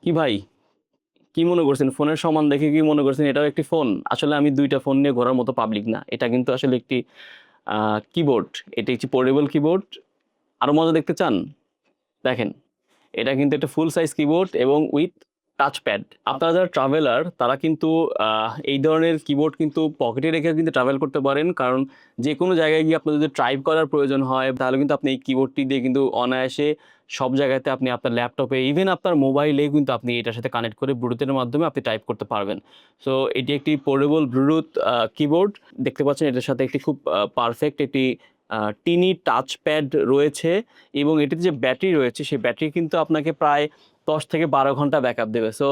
কি ভাই, কি মনে করছেন? ফোনের সমান দেখে কি মনে করছেন এটাও একটি ফোন? আসলে আমি ২ টা ফোন নিয়ে ঘোরার মতো পাবলিক না। এটা কিন্তু আসলে একটি কিবোর্ড। এটি একটি পোর্টেবল কিবোর্ড। আরো মজা দেখতে চান? দেখেন, এটা কিন্তু একটা ফুল সাইজ কিবোর্ড এবং উইথ টাচ প্যাড। আপনারা যারা ট্রাভেলার তারা কিন্তু এই ধরনের কিবোর্ড কিন্তু পকেটে রেখে কিন্তু ট্রাভেল করতে পারেন। কারণ যেকোনো জায়গায় গিয়ে আপনার যদি টাইপ করার প্রয়োজন হয় তাহলে কিন্তু আপনি এই কিবোর্ডটি দিয়ে কিন্তু অনায়াসে সব জায়গাতে আপনি আপনার ল্যাপটপে ইভেন আপনার মোবাইলে কিন্তু আপনি এটার সাথে কানেক্ট করে ব্লুটুথের মাধ্যমে আপনি টাইপ করতে পারবেন। সো এটি একটি পোর্টেবল ব্লুটুথ কিবোর্ড। দেখতে পাচ্ছেন এটার সাথে একটি খুব পারফেক্ট একটি টিনি টাচ প্যাড রয়েছে এবং এটিতে যে ব্যাটারি রয়েছে সেই ব্যাটারি কিন্তু আপনাকে প্রায় ১০ থেকে ১২ ঘন্টা ব্যাকআপ দেবে। সো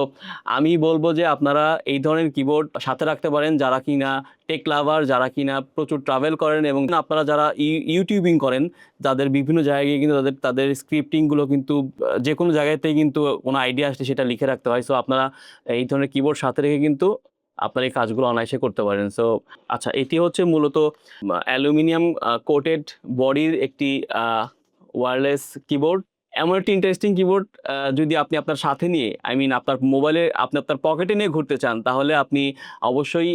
আমি বলব যে আপনারা এই ধরনের কিবোর্ড সাথে রাখতে পারেন যারা কিনা টেক লাভার, যারা কিনা প্রচুর ট্রাভেল করেন এবং আপনারা যারা ইউটিউবিং করেন, যাদের বিভিন্ন জায়গায় গিয়ে কিন্তু তাদের স্ক্রিপ্টিং গুলো কিন্তু যেকোনো জায়গাতেই কিন্তু কোনো আইডিয়া আসলে সেটা লিখে রাখতে হয়। সো আপনারা এই ধরনের কিবোর্ড সাথে রেখে কিন্তু আপনার এই কাজগুলো অনায়াসে করতে পারেন। সো আচ্ছা, এটি হচ্ছে মূলত অ্যালুমিনিয়াম কোটেড বডির একটি আ ওয়্যারলেস কিবোর্ড। এমন একটি ইন্টারেস্টিং কিবোর্ড যদি আপনি আপনার সাথে নিয়ে আপনার মোবাইলে আপনি আপনার পকেটে নিয়ে ঘুরতে চান, তাহলে আপনি অবশ্যই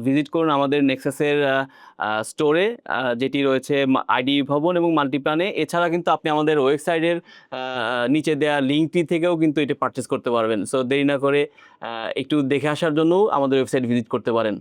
ভিজিট করুন আমাদের নেক্সাসের স্টোরে, যেটি রয়েছে আইডি ভবন এবং মাল্টিপ্লানে। এছাড়া কিন্তু আপনি আমাদের ওয়েবসাইটের নিচে দেয়া লিঙ্কটি থেকেও কিন্তু এটি পারচেজ করতে পারবেন। সো দেরি না করে একটু দেখে আসার জন্যও আমাদের ওয়েবসাইট ভিজিট করতে পারেন।